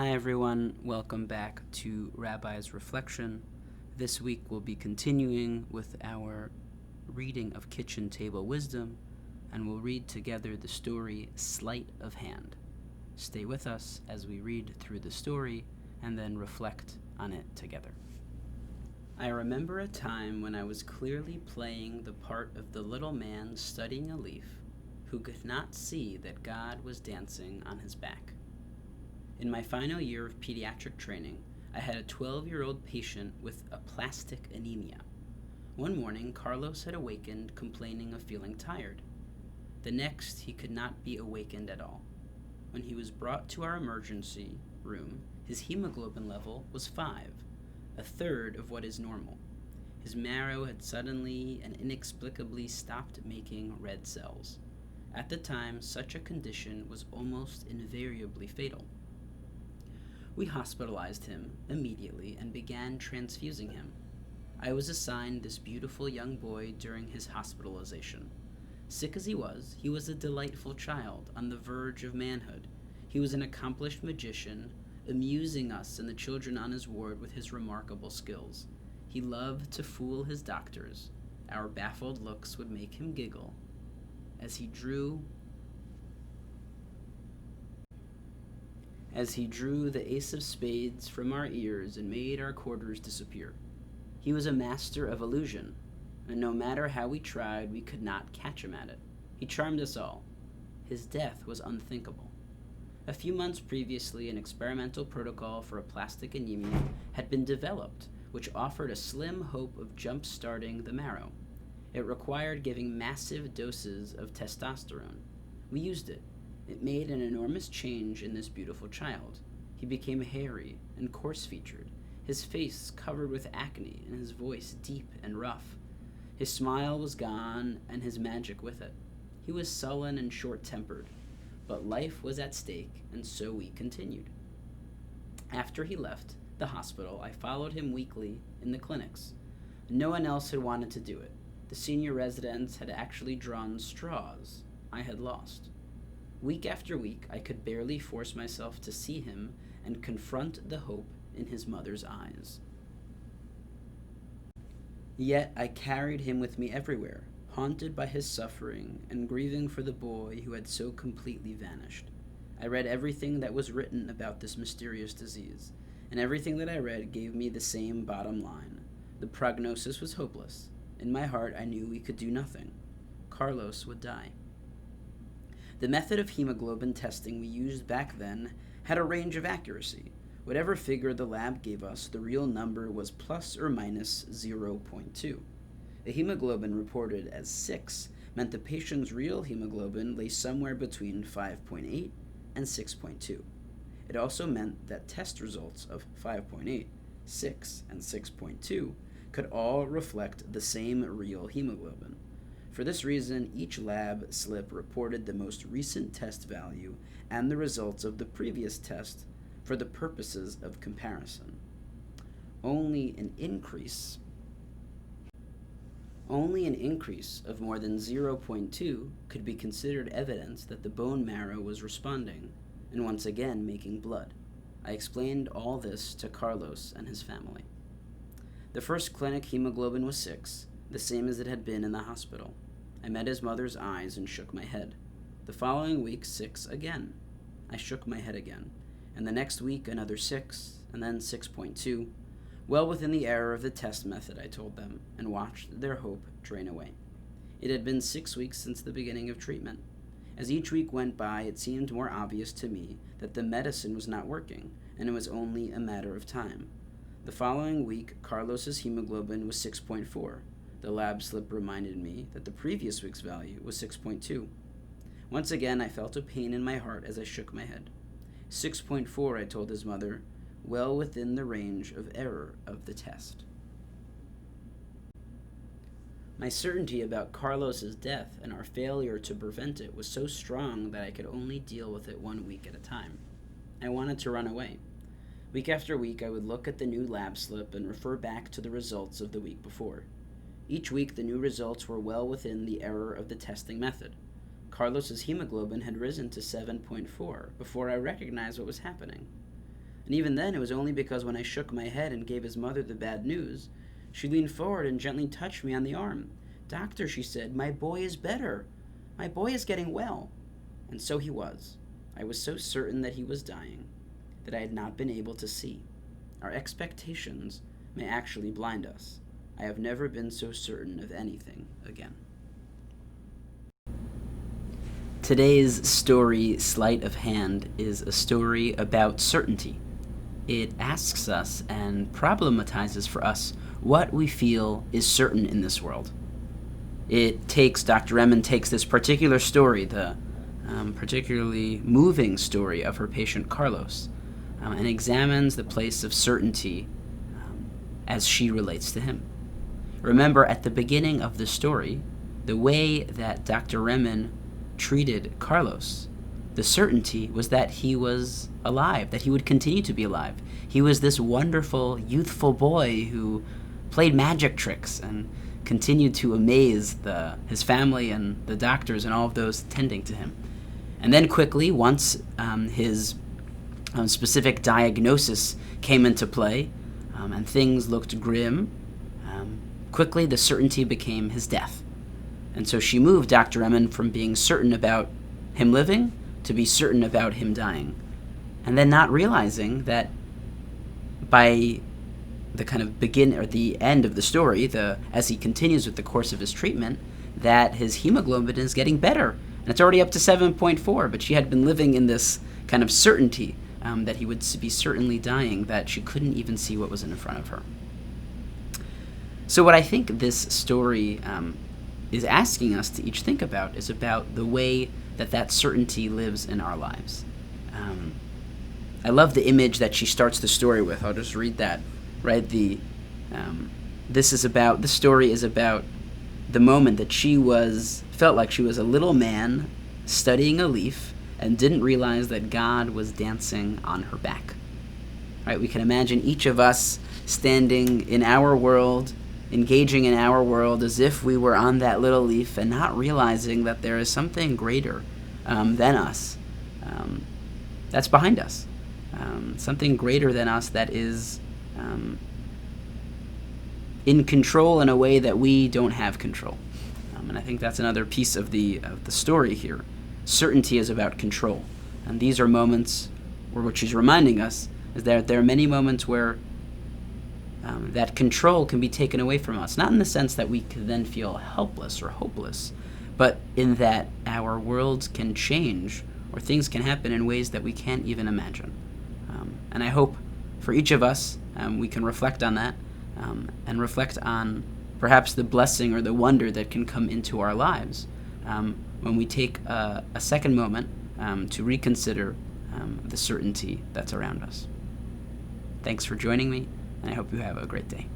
Hi everyone, welcome back to Rabbi's Reflection. This week we'll be continuing with our reading of Kitchen Table Wisdom, and we'll read together the story Sleight of Hand. Stay with us as we read through the story and then reflect on it together. I remember a time when I was clearly playing the part of the little man studying a leaf who could not see that God was dancing on his back. In my final year of pediatric training, I had a 12-year-old patient with aplastic anemia. One morning, Carlos had awakened complaining of feeling tired. The next, he could not be awakened at all. When he was brought to our emergency room, his hemoglobin level was 5, a third of what is normal. His marrow had suddenly and inexplicably stopped making red cells. At the time, such a condition was almost invariably fatal. We hospitalized him immediately and began transfusing him. I was assigned this beautiful young boy during his hospitalization. Sick as he was a delightful child on the verge of manhood. He was an accomplished magician, amusing us and the children on his ward with his remarkable skills. He loved to fool his doctors. Our baffled looks would make him giggle as he drew the ace of spades from our ears and made our quarters disappear. He was a master of illusion, and no matter how we tried, we could not catch him at it. He charmed us all. His death was unthinkable. A few months previously, an experimental protocol for aplastic anemia had been developed, which offered a slim hope of jump-starting the marrow. It required giving massive doses of testosterone. We used it. It made an enormous change in this beautiful child. He became hairy and coarse-featured, his face covered with acne and his voice deep and rough. His smile was gone and his magic with it. He was sullen and short-tempered, but life was at stake, and so we continued. After he left the hospital, I followed him weekly in the clinics. No one else had wanted to do it. The senior residents had actually drawn straws. I had lost. Week after week, I could barely force myself to see him and confront the hope in his mother's eyes. Yet I carried him with me everywhere, haunted by his suffering and grieving for the boy who had so completely vanished. I read everything that was written about this mysterious disease, and everything that I read gave me the same bottom line. The prognosis was hopeless. In my heart, I knew we could do nothing. Carlos would die. The method of hemoglobin testing we used back then had a range of accuracy. Whatever figure the lab gave us, the real number was plus or minus 0.2. The hemoglobin reported as 6 meant the patient's real hemoglobin lay somewhere between 5.8 and 6.2. It also meant that test results of 5.8, 6, and 6.2 could all reflect the same real hemoglobin. For this reason, each lab slip reported the most recent test value and the results of the previous test for the purposes of comparison. Only an increase of more than 0.2 could be considered evidence that the bone marrow was responding and once again making blood. I explained all this to Carlos and his family. The first clinic hemoglobin was 6, the same as it had been in the hospital. I met his mother's eyes and shook my head. The following week, 6 again. I shook my head again. And the next week, another 6, and then 6.2. Well within the error of the test method, I told them, and watched their hope drain away. It had been 6 weeks since the beginning of treatment. As each week went by, it seemed more obvious to me that the medicine was not working, and it was only a matter of time. The following week, Carlos's hemoglobin was 6.4. The lab slip reminded me that the previous week's value was 6.2. Once again, I felt a pain in my heart as I shook my head. 6.4, I told his mother, well within the range of error of the test. My certainty about Carlos's death and our failure to prevent it was so strong that I could only deal with it 1 week at a time. I wanted to run away. Week after week, I would look at the new lab slip and refer back to the results of the week before. Each week, the new results were well within the error of the testing method. Carlos's hemoglobin had risen to 7.4 before I recognized what was happening. And even then, it was only because when I shook my head and gave his mother the bad news, she leaned forward and gently touched me on the arm. "Doctor," she said, "my boy is better. My boy is getting well." And so he was. I was so certain that he was dying that I had not been able to see. Our expectations may actually blind us. I have never been so certain of anything again. Today's story, Sleight of Hand, is a story about certainty. It asks us and problematizes for us what we feel is certain in this world. Dr. Remen takes this particular story, the particularly moving story of her patient Carlos, and examines the place of certainty as she relates to him. Remember, at the beginning of the story, the way that Dr. Remen treated Carlos, the certainty was that he was alive, that he would continue to be alive. He was this wonderful, youthful boy who played magic tricks and continued to amaze his family and the doctors and all of those tending to him. And then quickly, once his specific diagnosis came into play and things looked grim, quickly the certainty became his death. And so she moved Dr. Remen from being certain about him living to be certain about him dying. And then not realizing that by the kind of the end of the story, as he continues with the course of his treatment, that his hemoglobin is getting better. And it's already up to 7.4, but she had been living in this kind of certainty that he would be certainly dying, that she couldn't even see what was in front of her. So what I think this story is asking us to each think about is about the way that certainty lives in our lives. I love the image that she starts the story with. I'll just read that. Right? This story is about the moment that she felt like she was a little man studying a leaf and didn't realize that God was dancing on her back. Right? We can imagine each of us standing in our world, engaging in our world as if we were on that little leaf and not realizing that there is something greater than us that's behind us. Something greater than us that is in control in a way that we don't have control. And I think that's another piece of the story here. Certainty is about control. And these are moments where what she's reminding us is that there are many moments where that control can be taken away from us. Not in the sense that we could then feel helpless or hopeless, but in that our worlds can change or things can happen in ways that we can't even imagine. And I hope for each of us, we can reflect on that and reflect on perhaps the blessing or the wonder that can come into our lives when we take a second moment to reconsider the certainty that's around us. Thanks for joining me, and I hope you have a great day.